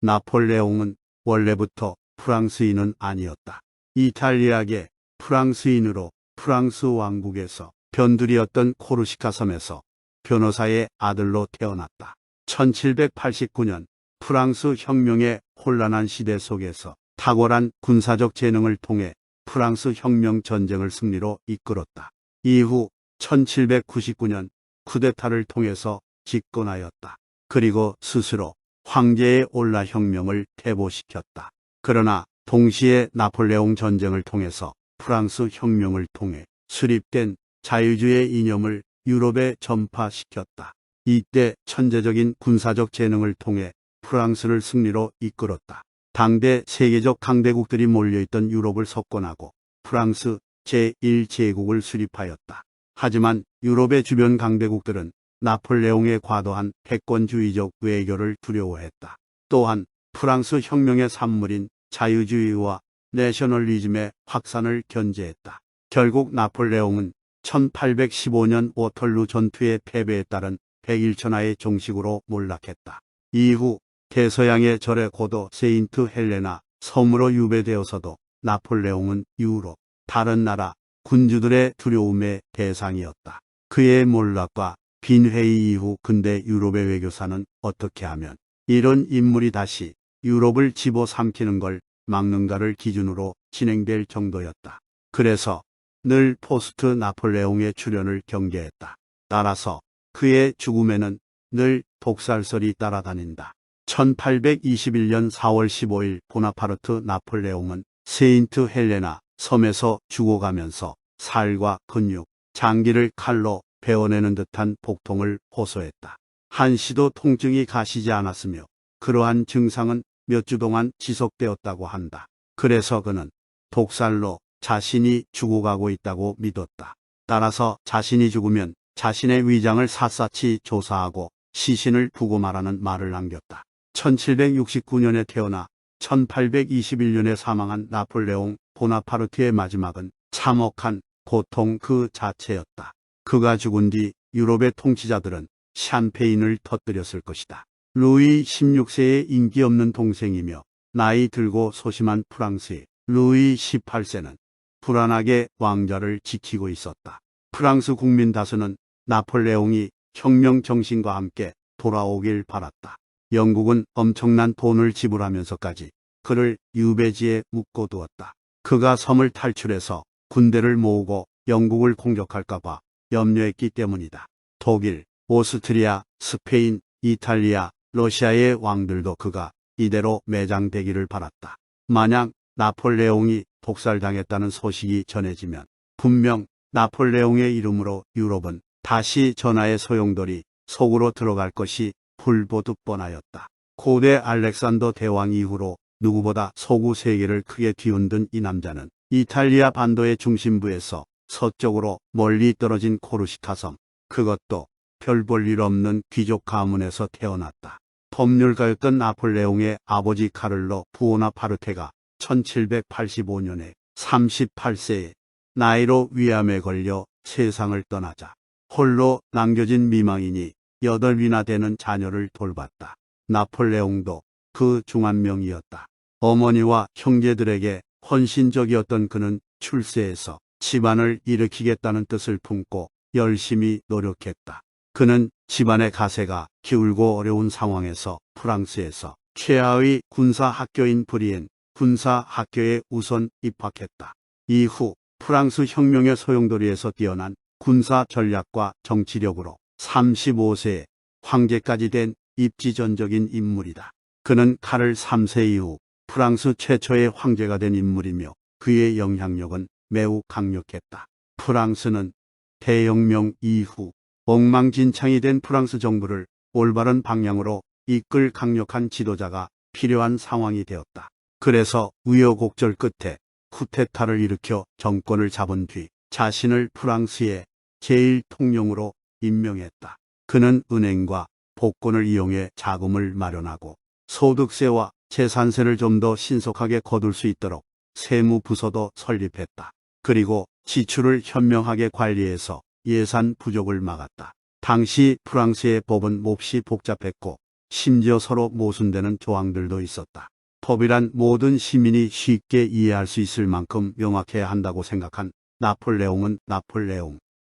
나폴레옹은 원래부터 프랑스인은 아니었다. 이탈리아계 프랑스인으로 프랑스 왕국에서 변두리였던 코르시카 섬에서 변호사의 아들로 태어났다. 1789년 프랑스 혁명의 혼란한 시대 속에서 탁월한 군사적 재능을 통해 프랑스 혁명 전쟁을 승리로 이끌었다. 이후 1799년 쿠데타를 통해서 집권하였다. 그리고 스스로 황제의 올라 혁명을 퇴보시켰다. 그러나 동시에 나폴레옹 전쟁을 통해서 프랑스 혁명을 통해 수립된 자유주의 이념을 유럽에 전파시켰다. 이때 천재적인 군사적 재능을 통해 프랑스를 승리로 이끌었다. 당대 세계적 강대국들이 몰려있던 유럽을 석권하고 프랑스 제1제국을 수립하였다. 하지만 유럽의 주변 강대국들은 나폴레옹의 과도한 패권주의적 외교를 두려워했다. 또한 프랑스 혁명의 산물인 자유주의와 내셔널리즘의 확산을 견제했다. 결국 나폴레옹은 1815년 워털루 전투의 패배에 따른 백일천하의 종식으로 몰락했다. 이후 대서양의 절의 고도 세인트 헬레나 섬으로 유배되어서도 나폴레옹은 유럽 다른 나라 군주들의 두려움의 대상이었다. 그의 몰락과 빈회의 이후 근대 유럽의 외교사는 어떻게 하면 이런 인물이 다시 유럽을 집어삼키는 걸 막는가를 기준으로 진행될 정도였다. 그래서 늘 포스트 나폴레옹의 출현을 경계했다. 따라서 그의 죽음에는 늘 독살설이 따라다닌다. 1821년 4월 15일 보나파르트 나폴레옹은 세인트 헬레나 섬에서 죽어가면서 살과 근육, 장기를 칼로 베어내는 듯한 복통을 호소했다. 한시도 통증이 가시지 않았으며 그러한 증상은 몇 주 동안 지속되었다고 한다. 그래서 그는 독살로 자신이 죽어가고 있다고 믿었다. 따라서 자신이 죽으면 자신의 위장을 샅샅이 조사하고 시신을 두고 말하는 말을 남겼다. 1769년에 태어나 1821년에 사망한 나폴레옹 보나파르트의 마지막은 참혹한 고통 그 자체였다. 그가 죽은 뒤 유럽의 통치자들은 샴페인을 터뜨렸을 것이다. 루이 16세의 인기 없는 동생이며 나이 들고 소심한 프랑스의 루이 18세는 불안하게 왕좌를 지키고 있었다. 프랑스 국민 다수는 나폴레옹이 혁명 정신과 함께 돌아오길 바랐다. 영국은 엄청난 돈을 지불하면서까지 그를 유배지에 묶어두었다. 그가 섬을 탈출해서 군대를 모으고 영국을 공격할까봐 염려했기 때문이다. 독일, 오스트리아, 스페인, 이탈리아, 러시아의 왕들도 그가 이대로 매장되기를 바랐다. 만약 나폴레옹이 독살당했다는 소식이 전해지면 분명 나폴레옹의 이름으로 유럽은 다시 전하의 소용돌이 속으로 들어갈 것이 불보듯 뻔하였다. 고대 알렉산더 대왕 이후로 누구보다 서구 세계를 크게 뒤흔든 이 남자는 이탈리아 반도의 중심부에서 서쪽으로 멀리 떨어진 코르시카 섬, 그것도 별 볼 일 없는 귀족 가문에서 태어났다. 법률가였던 나폴레옹의 아버지 카를로 부오나파르테가 1785년에 38세의 나이로 위암에 걸려 세상을 떠나자 홀로 남겨진 미망인이 8이나 되는 자녀를 돌봤다. 나폴레옹도 그 중 한 명이었다. 어머니와 형제들에게 헌신적이었던 그는 출세해서 집안을 일으키겠다는 뜻을 품고 열심히 노력했다. 그는 집안의 가세가 기울고 어려운 상황에서 프랑스에서 최하의 군사학교인 브리엔 군사학교에 우선 입학했다. 이후 프랑스 혁명의 소용돌이에서 뛰어난 군사 전략과 정치력으로 35세에 황제까지 된 입지전적인 인물이다. 그는 카를 3세 이후 프랑스 최초의 황제가 된 인물이며 그의 영향력은 매우 강력했다. 프랑스는 대혁명 이후 엉망진창이 된 프랑스 정부를 올바른 방향으로 이끌 강력한 지도자가 필요한 상황이 되었다. 그래서 우여곡절 끝에 쿠데타를 일으켜 정권을 잡은 뒤 자신을 프랑스의 제1통령으로 임명했다. 그는 은행과 복권을 이용해 자금을 마련하고 소득세와 재산세를 좀 더 신속하게 거둘 수 있도록 세무부서도 설립했다. 그리고 지출을 현명하게 관리해서 예산 부족을 막았다. 당시 프랑스의 법은 몹시 복잡했고 심지어 서로 모순되는 조항들도 있었다. 법이란 모든 시민이 쉽게 이해할 수 있을 만큼 명확해야 한다고 생각한 나폴레옹은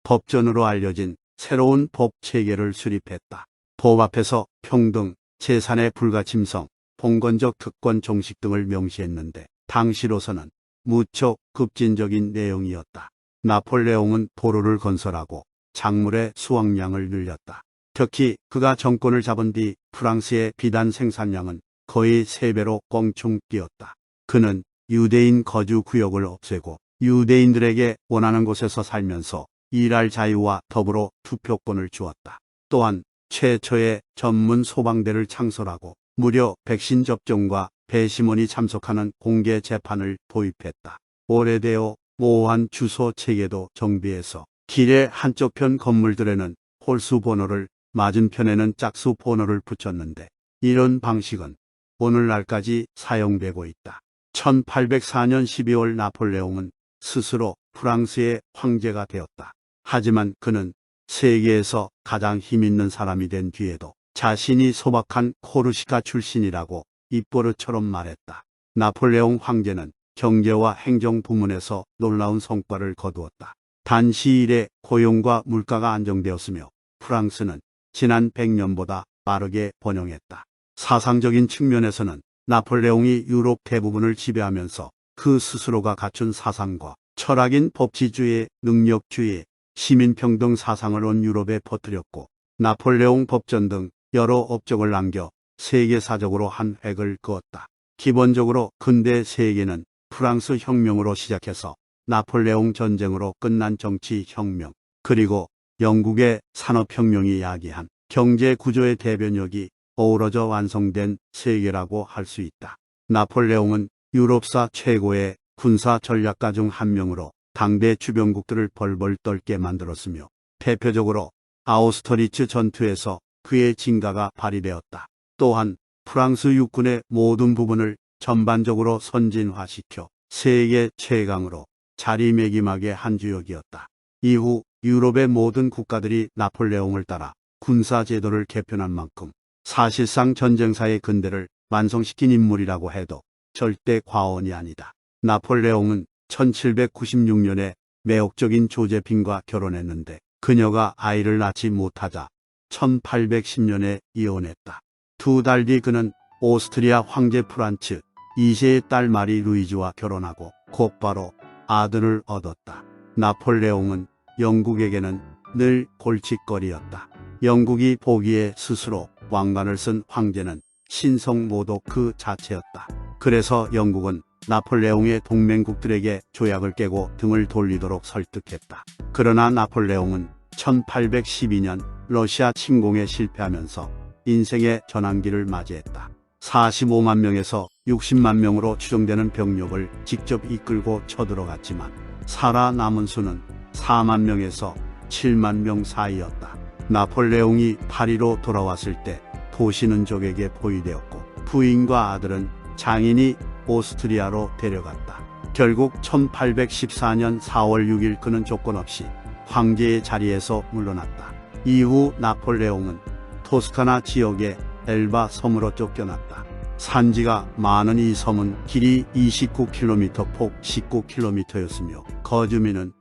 법전으로 알려진 새로운 법 체계를 수립했다. 법 앞에서 평등, 재산의 불가침성, 봉건적 특권 종식 등을 명시했는데 당시로서는 무척 급진적인 내용이었다. 나폴레옹은 도로를 건설하고 작물의 수확량을 늘렸다. 특히 그가 정권을 잡은 뒤 프랑스의 비단 생산량은 거의 3배로 껑충 뛰었다. 그는 유대인 거주 구역을 없애고 유대인들에게 원하는 곳에서 살면서 일할 자유와 더불어 투표권을 주었다. 또한 최초의 전문 소방대를 창설하고 무료 백신 접종과 배심원이 참석하는 공개 재판을 도입했다. 오래되어 모호한 주소 체계도 정비해서 길의 한쪽편 건물들에는 홀수 번호를, 맞은편에는 짝수 번호를 붙였는데 이런 방식은 오늘날까지 사용되고 있다. 1804년 12월 나폴레옹은 스스로 프랑스의 황제가 되었다. 하지만 그는 세계에서 가장 힘있는 사람이 된 뒤에도 자신이 소박한 코르시카 출신이라고 입버릇처럼 말했다. 나폴레옹 황제는 경제와 행정 부문에서 놀라운 성과를 거두었다. 단 시일에 고용과 물가가 안정되었으며 프랑스는 지난 100년보다 빠르게 번영했다. 사상적인 측면에서는 나폴레옹이 유럽 대부분을 지배하면서 그 스스로가 갖춘 사상과 철학인 법치주의, 능력주의, 시민평등 사상을 온 유럽에 퍼뜨렸고 나폴레옹 법전 등 여러 업적을 남겨 세계사적으로 한 획을 그었다. 기본적으로 근대 세계는 프랑스 혁명으로 시작해서 나폴레옹 전쟁으로 끝난 정치혁명, 그리고 영국의 산업혁명이 야기한 경제구조의 대변력이 어우러져 완성된 세계라고 할 수 있다. 나폴레옹은 유럽사 최고의 군사 전략가 중 한 명으로 당대 주변국들을 벌벌 떨게 만들었으며 대표적으로 아우스터리츠 전투에서 그의 진가가 발휘되었다. 또한 프랑스 육군의 모든 부분을 전반적으로 선진화시켜 세계 최강으로 자리매김하게 한 주역이었다. 이후 유럽의 모든 국가들이 나폴레옹을 따라 군사제도를 개편한 만큼 사실상 전쟁사의 근대를 완성시킨 인물이라고 해도 절대 과언이 아니다. 나폴레옹은 1796년에 매혹적인 조제핀과 결혼했는데 그녀가 아이를 낳지 못하자 1810년에 이혼했다. 2달 뒤 그는 오스트리아 황제 프란츠 2세의 딸 마리 루이즈와 결혼하고 곧바로 아들을 얻었다. 나폴레옹은 영국에게는 늘 골칫거리였다. 영국이 보기에 스스로 왕관을 쓴 황제는 신성모독 그 자체였다. 그래서 영국은 나폴레옹의 동맹국들에게 조약을 깨고 등을 돌리도록 설득했다. 그러나 나폴레옹은 1812년 러시아 침공에 실패하면서 인생의 전환기를 맞이했다. 45만 명에서 60만 명으로 추정되는 병력을 직접 이끌고 쳐들어갔지만 살아남은 수는 4만 명에서 7만 명 사이였다. 나폴레옹이 파리로 돌아왔을 때 도시는 적에게 포위되었고 부인과 아들은 장인이 오스트리아로 데려갔다. 결국 1814년 4월 6일 그는 조건 없이 황제의 자리에서 물러났다. 이후 나폴레옹은 토스카나 지역의 엘바 섬으로 쫓겨났다. 산지가 많은 이 섬은 길이 29km, 폭 19km였으며 거주민은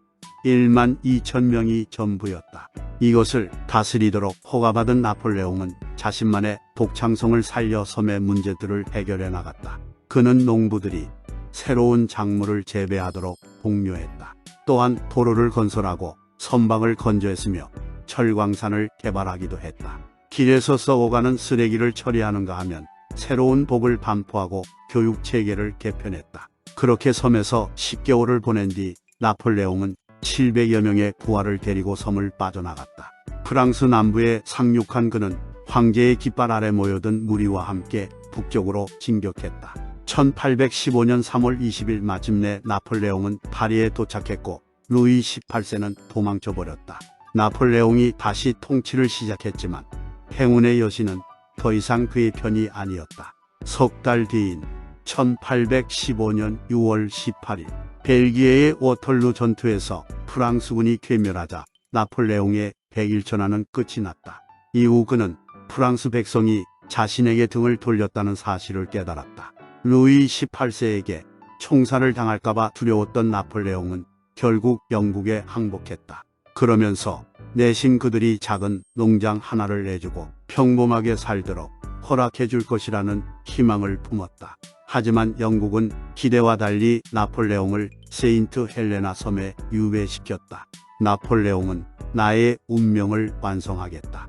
1만 2천 명이 전부였다. 이것을 다스리도록 허가받은 나폴레옹은 자신만의 독창성을 살려 섬의 문제들을 해결해 나갔다. 그는 농부들이 새로운 작물을 재배하도록 독려했다. 또한 도로를 건설하고 선박을 건조했으며 철광산을 개발하기도 했다. 길에서 썩어가는 쓰레기를 처리하는가 하면 새로운 법을 반포하고 교육체계를 개편했다. 그렇게 섬에서 10개월을 보낸 뒤 나폴레옹은 700여 명의 부하를 데리고 섬을 빠져나갔다. 프랑스 남부에 상륙한 그는 황제의 깃발 아래 모여든 무리와 함께 북쪽으로 진격했다. 1815년 3월 20일 마침내 나폴레옹은 파리에 도착했고 루이 18세는 도망쳐버렸다. 나폴레옹이 다시 통치를 시작했지만 행운의 여신은 더 이상 그의 편이 아니었다. 석 달 뒤인 1815년 6월 18일 벨기에의 워털루 전투에서 프랑스군이 괴멸하자 나폴레옹의 백일전하는 끝이 났다. 이후 그는 프랑스 백성이 자신에게 등을 돌렸다는 사실을 깨달았다. 루이 18세에게 총살을 당할까봐 두려웠던 나폴레옹은 결국 영국에 항복했다. 그러면서 내심 그들이 작은 농장 하나를 내주고 평범하게 살도록 허락해 줄 것이라는 희망을 품었다. 하지만 영국은 기대와 달리 나폴레옹을 세인트 헬레나 섬에 유배시켰다. 나폴레옹은 나의 운명을 완성하겠다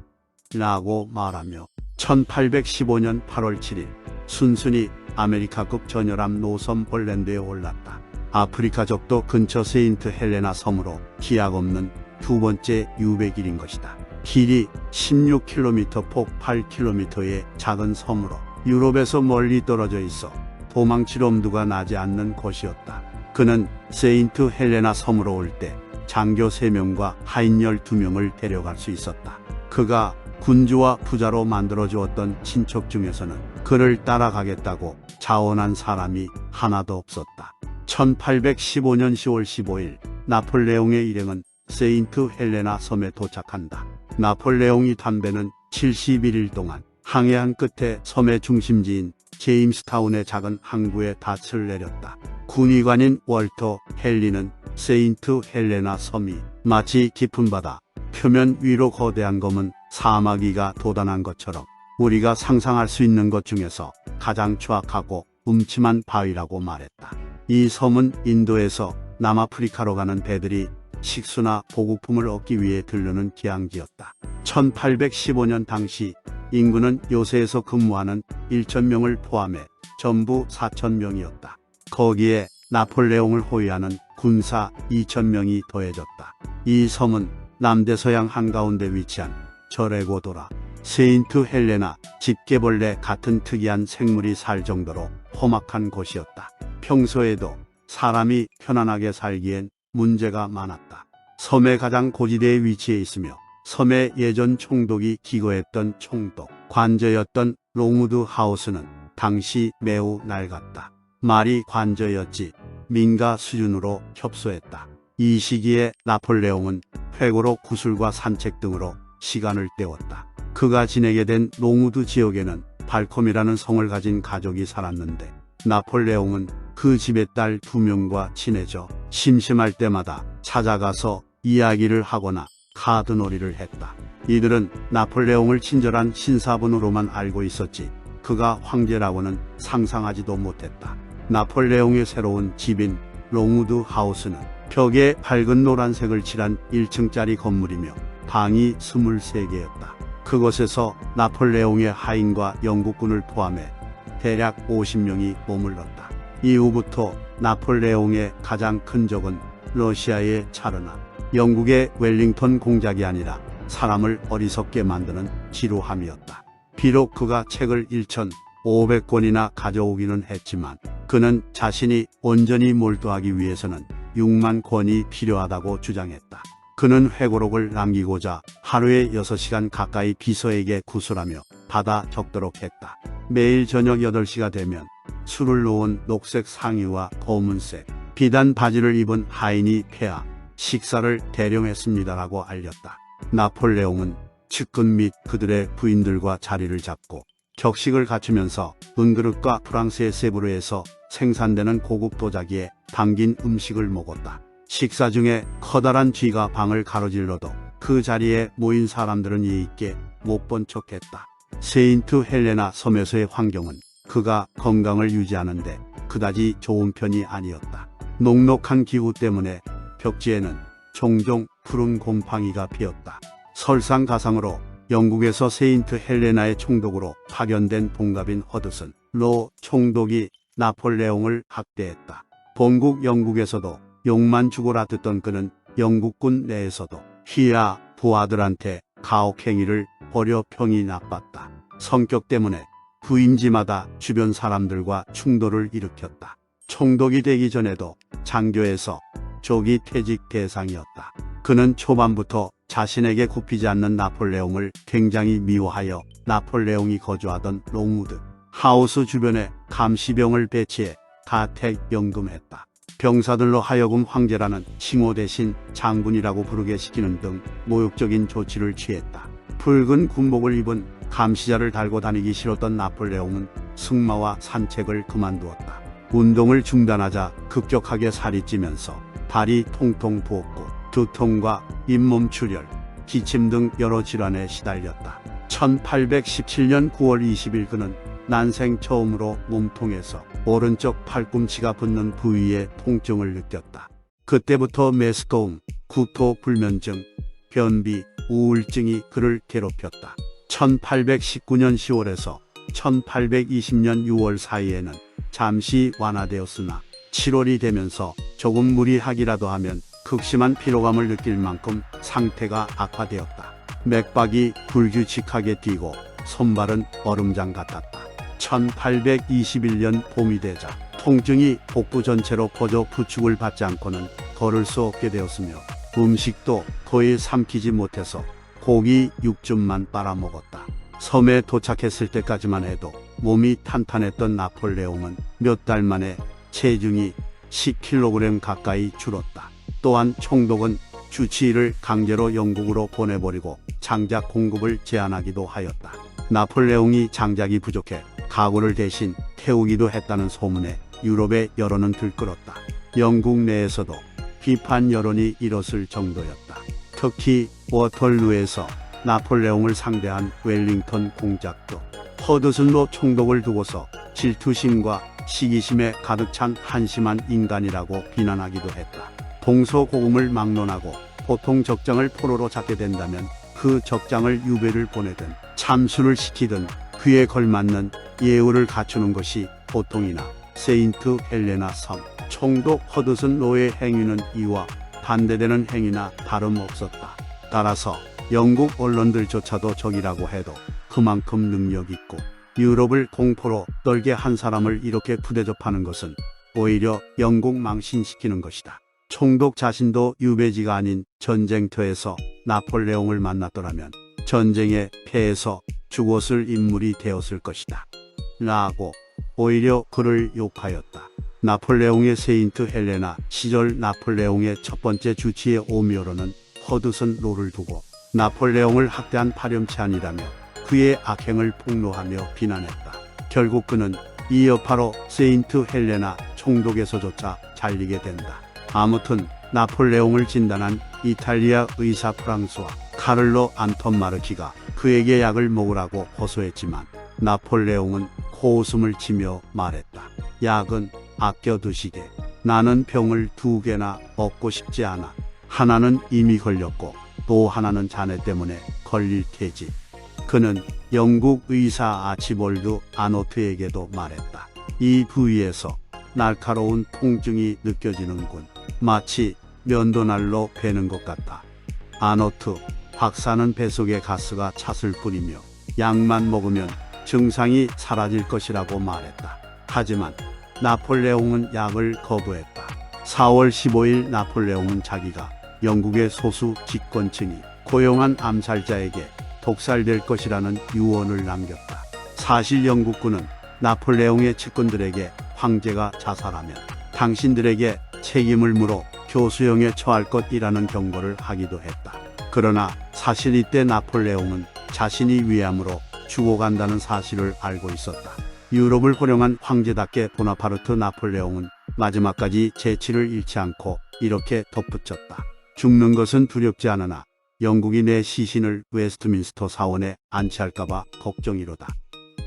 라고 말하며 1815년 8월 7일 순순히 아메리카급 전열함 노섬폴랜드에 올랐다. 아프리카 적도 근처 세인트 헬레나 섬으로 기약 없는 두 번째 유배길인 것이다. 길이 16km, 폭 8km의 작은 섬으로 유럽에서 멀리 떨어져 있어 도망칠 엄두가 나지 않는 곳이었다. 그는 세인트 헬레나 섬으로 올 때 장교 3명과 하인 12명을 데려갈 수 있었다. 그가 군주와 부자로 만들어주었던 친척 중에서는 그를 따라가겠다고 자원한 사람이 하나도 없었다. 1815년 10월 15일 나폴레옹의 일행은 세인트 헬레나 섬에 도착한다. 나폴레옹이 탄 배는 71일 동안 항해한 끝에 섬의 중심지인 제임스타운의 작은 항구에 닻을 내렸다. 군의관인 월터 헨리는 세인트 헬레나 섬이 마치 깊은 바다 표면 위로 거대한 검은 사마귀가 돋아난 것처럼 우리가 상상할 수 있는 것 중에서 가장 추악하고 음침한 바위라고 말했다. 이 섬은 인도에서 남아프리카로 가는 배들이 식수나 보급품을 얻기 위해 들르는 기항지였다. 1815년 당시 인구는 요새에서 근무하는 1,000명을 포함해 전부 4,000명이었다. 거기에 나폴레옹을 호위하는 군사 2,000명이 더해졌다. 이 섬은 남대서양 한가운데 위치한 저레고도라 세인트 헬레나 집게벌레 같은 특이한 생물이 살 정도로 험악한 곳이었다. 평소에도 사람이 편안하게 살기엔 문제가 많았다. 섬의 가장 고지대에 위치해 있으며 섬의 예전 총독이 기거했던 총독 관저였던 롱우드 하우스는 당시 매우 낡았다. 말이 관저였지 민가 수준으로 협소했다. 이 시기에 나폴레옹은 회고로 구슬과 산책 등으로 시간을 때웠다. 그가 지내게 된 롱우드 지역에는 발콤이라는 성을 가진 가족이 살았는데 나폴레옹은 그 집의 딸 2명과 친해져 심심할 때마다 찾아가서 이야기를 하거나 카드놀이를 했다. 이들은 나폴레옹을 친절한 신사분으로만 알고 있었지 그가 황제라고는 상상하지도 못했다. 나폴레옹의 새로운 집인 롱우드 하우스는 벽에 밝은 노란색을 칠한 1층짜리 건물이며 방이 23개였다. 그곳에서 나폴레옹의 하인과 영국군을 포함해 대략 50명이 머물렀다. 이후부터 나폴레옹의 가장 큰 적은 러시아의 차르나, 영국의 웰링턴 공작이 아니라 사람을 어리석게 만드는 지루함이었다. 비록 그가 책을 1,500권이나 가져오기는 했지만 그는 자신이 온전히 몰두하기 위해서는 6만 권이 필요하다고 주장했다. 그는 회고록을 남기고자 하루에 6시간 가까이 비서에게 구술하며 받아 적도록 했다. 매일 저녁 8시가 되면 술을 놓은 녹색 상의와 검은색 비단 바지를 입은 하인이 폐하 식사를 대령했습니다라고 알렸다. 나폴레옹은 측근 및 그들의 부인들과 자리를 잡고 격식을 갖추면서 은그릇과 프랑스의 세브르에서 생산되는 고급 도자기에 담긴 음식을 먹었다. 식사 중에 커다란 쥐가 방을 가로질러도 그 자리에 모인 사람들은 예의 있게 못 본 척했다. 세인트 헬레나 섬에서의 환경은 그가 건강을 유지하는데 그다지 좋은 편이 아니었다. 녹록한 기후 때문에 벽지에는 종종 푸른 곰팡이가 피었다. 설상가상으로 영국에서 세인트 헬레나의 총독으로 파견된 동갑인 허드슨 로 총독이 나폴레옹을 학대했다. 본국 영국에서도 욕만 죽어라 듣던 그는 영국군 내에서도 휘하 부하들한테 가혹행위를 벌여 평이 나빴다. 성격 때문에 부임지마다 주변 사람들과 충돌을 일으켰다. 총독이 되기 전에도 장교에서 조기 퇴직 대상이었다. 그는 초반부터 자신에게 굽히지 않는 나폴레옹을 굉장히 미워하여 나폴레옹이 거주하던 롱우드 하우스 주변에 감시병을 배치해 가택연금했다. 병사들로 하여금 황제라는 칭호 대신 장군이라고 부르게 시키는 등 모욕적인 조치를 취했다. 붉은 군복을 입은 감시자를 달고 다니기 싫었던 나폴레옹은 승마와 산책을 그만두었다. 운동을 중단하자 급격하게 살이 찌면서 발이 통통 부었고 두통과 잇몸 출혈, 기침 등 여러 질환에 시달렸다. 1817년 9월 20일 그는 난생 처음으로 몸통에서 오른쪽 팔꿈치가 붙는 부위에 통증을 느꼈다. 그때부터 메스꺼움, 구토 불면증, 변비, 우울증이 그를 괴롭혔다. 1819년 10월에서 1820년 6월 사이에는 잠시 완화되었으나 7월이 되면서 조금 무리하기라도 하면 극심한 피로감을 느낄 만큼 상태가 악화되었다. 맥박이 불규칙하게 뛰고 손발은 얼음장 같았다. 1821년 봄이 되자 통증이 복부 전체로 퍼져 부축을 받지 않고는 걸을 수 없게 되었으며 음식도 거의 삼키지 못해서 고기 육즙만 빨아먹었다. 섬에 도착했을 때까지만 해도 몸이 탄탄했던 나폴레옹은 몇 달 만에 체중이 10kg 가까이 줄었다. 또한 총독은 주치의를 강제로 영국으로 보내버리고 장작 공급을 제한하기도 하였다. 나폴레옹이 장작이 부족해 가구를 대신 태우기도 했다는 소문에 유럽의 여론은 들끓었다. 영국 내에서도 비판 여론이 일었을 정도였다. 특히 워털루에서 나폴레옹을 상대한 웰링턴 공작도 허드슨로 총독을 두고서 질투심과 시기심에 가득 찬 한심한 인간이라고 비난하기도 했다. 동서고금을 막론하고 보통 적장을 포로로 잡게 된다면 그 적장을 유배를 보내든 참수를 시키든 그에 걸맞는 예우를 갖추는 것이 보통이나 세인트 헬레나 섬 총독 허드슨 로의 행위는 이와 반대되는 행위나 다름없었다. 따라서 영국 언론들조차도 적이라고 해도 그만큼 능력 있고 유럽을 공포로 떨게 한 사람을 이렇게 부대접하는 것은 오히려 영국 망신시키는 것이다. 총독 자신도 유배지가 아닌 전쟁터에서 나폴레옹을 만났더라면 전쟁에 패해서 죽었을 인물이 되었을 것이다. 라고 오히려 그를 욕하였다. 나폴레옹의 세인트 헬레나 시절 나폴레옹의 첫 번째 주치의 오미오로는 허드슨 로를 두고 나폴레옹을 학대한 파렴치 아니라며 그의 악행을 폭로하며 비난했다. 결국 그는 이 여파로 세인트 헬레나 총독에서조차 잘리게 된다. 아무튼 나폴레옹을 진단한 이탈리아 의사 프랑스와 카를로 안톤 마르키가 그에게 약을 먹으라고 호소했지만 나폴레옹은 코웃음을 치며 말했다. 약은 아껴두시게. 나는 병을 2개나 얻고 싶지 않아. 하나는 이미 걸렸고 또 하나는 자네 때문에 걸릴 테지. 그는 영국 의사 아치볼드 아노트에게도 말했다. 이 부위에서 날카로운 통증이 느껴지는군. 마치 면도날로 베는 것 같다. 아노트 박사는 뱃속에 가스가 찼을 뿐이며 약만 먹으면 증상이 사라질 것이라고 말했다. 하지만 나폴레옹은 약을 거부했다. 4월 15일 나폴레옹은 자기가 영국의 소수 집권층이 고용한 암살자에게 독살될 것이라는 유언을 남겼다. 사실 영국군은 나폴레옹의 측근들에게 황제가 자살하면 당신들에게 책임을 물어 교수형에 처할 것이라는 경고를 하기도 했다. 그러나 사실 이때 나폴레옹은 자신이 위암으로 죽어간다는 사실을 알고 있었다. 유럽을 호령한 황제답게 보나파르트 나폴레옹은 마지막까지 재치를 잃지 않고 이렇게 덧붙였다. 죽는 것은 두렵지 않으나 영국이 내 시신을 웨스트민스터 사원에 안치할까봐 걱정이로다.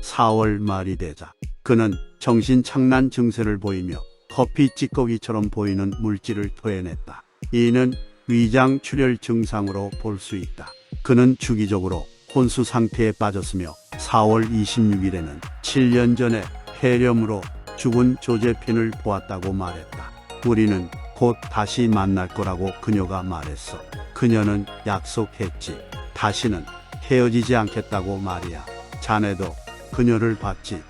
4월 말이 되자 그는 정신착란 증세를 보이며 커피 찌꺼기처럼 보이는 물질을 토해냈다. 이는 위장 출혈 증상으로 볼 수 있다. 그는 주기적으로 혼수 상태에 빠졌으며 4월 26일에는 7년 전에 폐렴으로 죽은 조제핀을 보았다고 말했다. 우리는 곧 다시 만날 거라고 그녀가 말했어. 그녀는 약속했지. 다시는 헤어지지 않겠다고 말이야. 자네도 그녀를 봤지.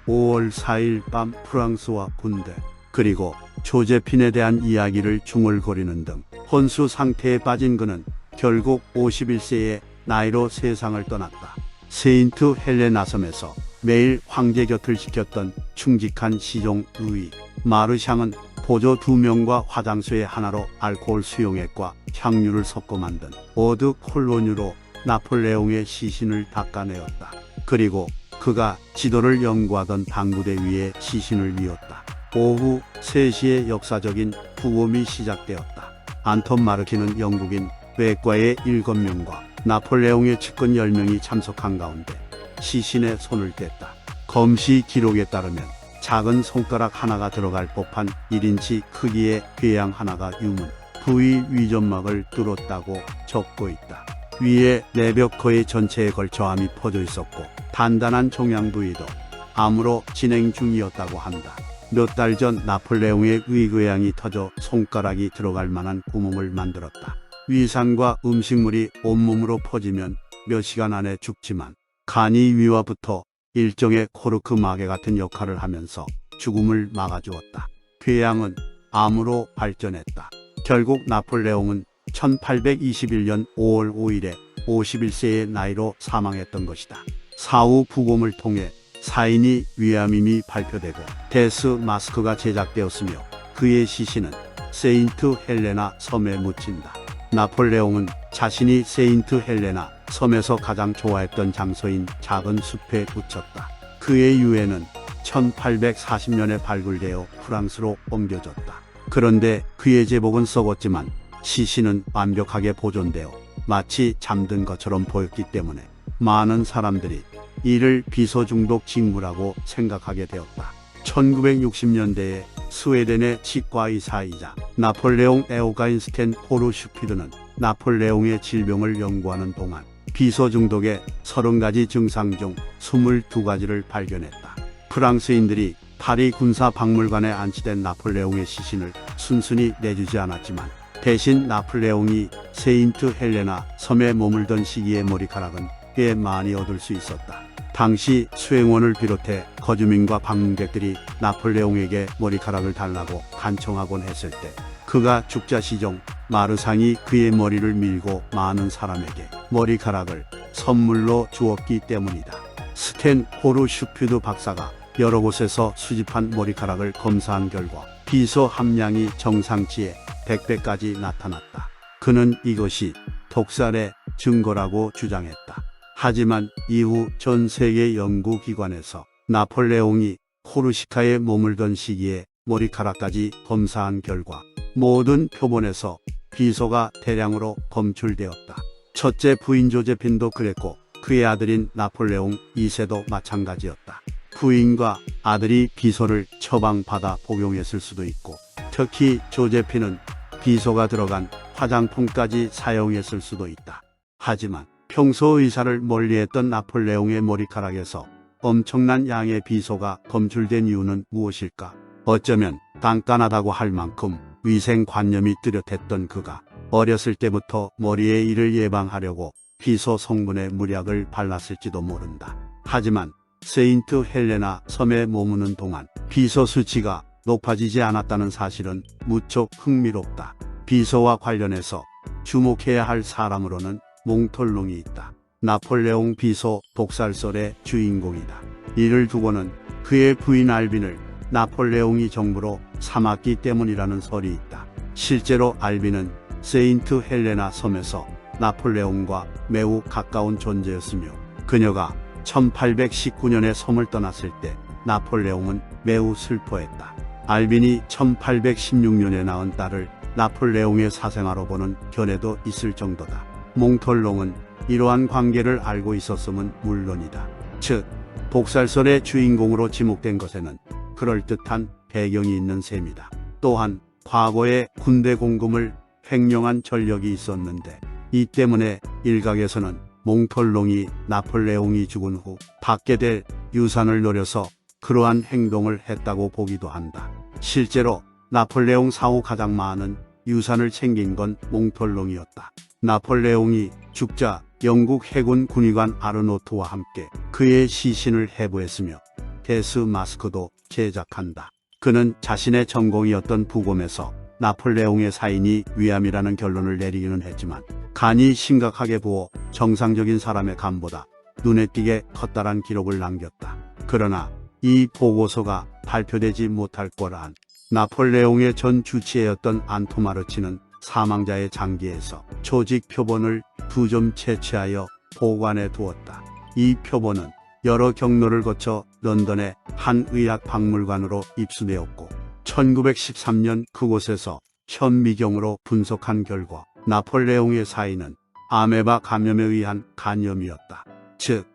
5월 4일 밤 프랑스와 군대 그리고 조제핀에 대한 이야기를 중얼거리는 등 혼수 상태에 빠진 그는 결국 51세의 나이로 세상을 떠났다. 세인트 헬레나 섬에서 매일 황제 곁을 지켰던 충직한 시종 루이 마르샹은 보조 2명과 화장소의 하나로 알코올 수용액과 향유를 섞어 만든 오드 콜로뉴로 나폴레옹의 시신을 닦아내었다. 그리고 그가 지도를 연구하던 당구대 위에 시신을 뉘었다. 오후 3시에 역사적인 부검이 시작되었다. 안톤 마르키는 영국인 외과의 7명과 나폴레옹의 측근 10명이 참석한 가운데 시신에 손을 댔다. 검시 기록에 따르면 작은 손가락 하나가 들어갈 법한 1인치 크기의 궤양 하나가 유문, 부위 위점막을 뚫었다고 적고 있다. 위에 내벽 거의 전체에 걸쳐 암이 퍼져 있었고 단단한 종양 부위도 암으로 진행 중이었다고 한다. 몇 달 전 나폴레옹의 위궤양이 터져 손가락이 들어갈 만한 구멍을 만들었다. 위산과 음식물이 온몸으로 퍼지면 몇 시간 안에 죽지만 간이 위와부터 일종의 코르크 마개 같은 역할을 하면서 죽음을 막아주었다. 궤양은 암으로 발전했다. 결국 나폴레옹은 1821년 5월 5일에 51세의 나이로 사망했던 것이다. 사후 부검을 통해 사인이 위암임이 발표되고 데스 마스크가 제작되었으며 그의 시신은 세인트 헬레나 섬에 묻힌다. 나폴레옹은 자신이 세인트 헬레나 섬에서 가장 좋아했던 장소인 작은 숲에 묻혔다. 그의 유해는 1840년에 발굴되어 프랑스로 옮겨졌다. 그런데 그의 제복은 썩었지만 시신은 완벽하게 보존되어 마치 잠든 것처럼 보였기 때문에 많은 사람들이 이를 비소중독 징후라고 생각하게 되었다. 1960년대에 스웨덴의 치과의사이자 나폴레옹 에오가인스텐 호르슈피드는 나폴레옹의 질병을 연구하는 동안 비소중독의 30가지 증상 중 22가지를 발견했다. 프랑스인들이 파리 군사박물관에 안치된 나폴레옹의 시신을 순순히 내주지 않았지만 대신 나폴레옹이 세인트 헬레나 섬에 머물던 시기의 머리카락은 꽤 많이 얻을 수 있었다. 당시 수행원을 비롯해 거주민과 방문객들이 나폴레옹에게 머리카락을 달라고 간청하곤 했을 때 그가 죽자 시종 마르상이 그의 머리를 밀고 많은 사람에게 머리카락을 선물로 주었기 때문이다. 스탠 호르슈피드 박사가 여러 곳에서 수집한 머리카락을 검사한 결과 비소 함량이 정상치의 100배까지 나타났다. 그는 이것이 독살의 증거라고 주장했다. 하지만 이후 전 세계 연구기관에서 나폴레옹이 코르시카에 머물던 시기에 머리카락까지 검사한 결과 모든 표본에서 비소가 대량으로 검출되었다. 첫째 부인 조제핀도 그랬고 그의 아들인 나폴레옹 2세도 마찬가지였다. 부인과 아들이 비소를 처방받아 복용했을 수도 있고 특히 조제핀은 비소가 들어간 화장품까지 사용했을 수도 있다. 하지만 평소 의사를 멀리했던 나폴레옹의 머리카락에서 엄청난 양의 비소가 검출된 이유는 무엇일까? 어쩌면 깐깐하다고 할 만큼 위생관념이 뚜렷했던 그가 어렸을 때부터 머리에 이를 예방하려고 비소 성분의 물약을 발랐을지도 모른다. 하지만 세인트 헬레나 섬에 머무는 동안 비소 수치가 높아지지 않았다는 사실은 무척 흥미롭다. 비소와 관련해서 주목해야 할 사람으로는 몽톨롱이 있다. 나폴레옹 비소 독살설의 주인공이다. 이를 두고는 그의 부인 알빈을 나폴레옹이 정부로 삼았기 때문이라는 설이 있다. 실제로 알빈은 세인트 헬레나 섬에서 나폴레옹과 매우 가까운 존재였으며 그녀가 1819년에 섬을 떠났을 때 나폴레옹은 매우 슬퍼했다. 알빈이 1816년에 낳은 딸을 나폴레옹의 사생아로 보는 견해도 있을 정도다. 몽톨롱은 이러한 관계를 알고 있었음은 물론이다. 즉, 독살설의 주인공으로 지목된 것에는 그럴듯한 배경이 있는 셈이다. 또한 과거에 군대 공금을 횡령한 전력이 있었는데 이 때문에 일각에서는 몽톨롱이 나폴레옹이 죽은 후 받게 될 유산을 노려서 그러한 행동을 했다고 보기도 한다. 실제로 나폴레옹 사후 가장 많은 유산을 챙긴 건 몽톨롱이었다. 나폴레옹이 죽자 영국 해군 군의관 아르노트와 함께 그의 시신을 해부했으며 데스 마스크도 제작한다. 그는 자신의 전공이었던 부검에서 나폴레옹의 사인이 위암이라는 결론을 내리기는 했지만 간이 심각하게 부어 정상적인 사람의 간보다 눈에 띄게 커다란 기록을 남겼다. 그러나 이 보고서가 발표되지 못할 거란 나폴레옹의 전 주치의였던 안토마르치는 사망자의 장기에서 조직 표본을 2점 채취하여 보관해 두었다. 이 표본은 여러 경로를 거쳐 런던의 한 의학 박물관으로 입수되었고 1913년 그곳에서 현미경으로 분석한 결과 나폴레옹의 사인은 아메바 감염에 의한 간염이었다. 즉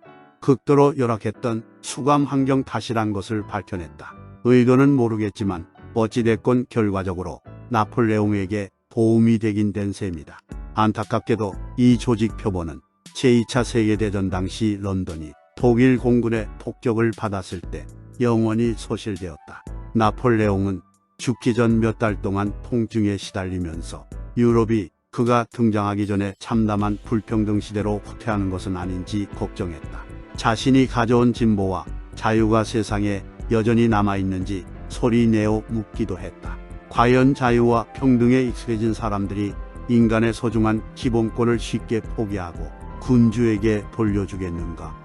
극도로 열악했던 수감 환경 탓이란 것을 밝혀냈다. 의도는 모르겠지만 어찌됐건 결과적으로 나폴레옹에게 도움이 되긴 된 셈이다. 안타깝게도 이 조직 표본은 제2차 세계대전 당시 런던이 독일 공군의 폭격을 받았을 때 영원히 소실되었다. 나폴레옹은 죽기 전 몇 달 동안 통증에 시달리면서 유럽이 그가 등장하기 전에 참담한 불평등 시대로 후퇴하는 것은 아닌지 걱정했다. 자신이 가져온 진보와 자유가 세상에 여전히 남아있는지 소리내어 묻기도 했다. 과연 자유와 평등에 익숙해진 사람들이 인간의 소중한 기본권을 쉽게 포기하고 군주에게 돌려주겠는가?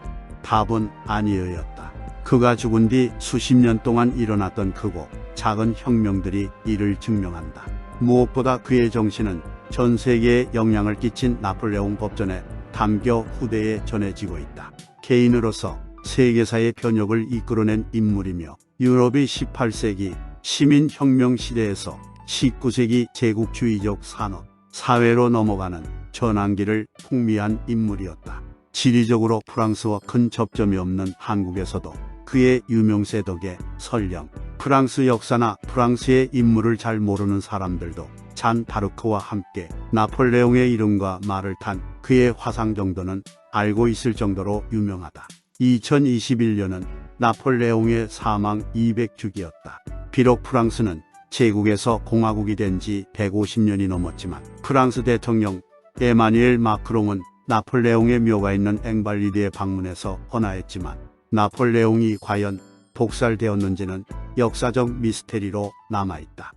답은 아니어였다. 그가 죽은 뒤 수십 년 동안 일어났던 크고 작은 혁명들이 이를 증명한다. 무엇보다 그의 정신은 전 세계에 영향을 끼친 나폴레옹 법전에 담겨 후대에 전해지고 있다. 개인으로서 세계사의 변혁을 이끌어낸 인물이며 유럽이 18세기 시민혁명 시대에서 19세기 제국주의적 산업, 사회로 넘어가는 전환기를 풍미한 인물이었다. 지리적으로 프랑스와 큰 접점이 없는 한국에서도 그의 유명세 덕에 설령 프랑스 역사나 프랑스의 인물을 잘 모르는 사람들도 잔 다르크와 함께 나폴레옹의 이름과 말을 탄 그의 화상 정도는 알고 있을 정도로 유명하다. 2021년은 나폴레옹의 사망 200주기였다. 비록 프랑스는 제국에서 공화국이 된 지 150년이 넘었지만 프랑스 대통령 에마뉘엘 마크롱은 나폴레옹의 묘가 있는 앵발리드에 방문해서 헌화했지만 나폴레옹이 과연 복살되었는지는 역사적 미스테리로 남아있다.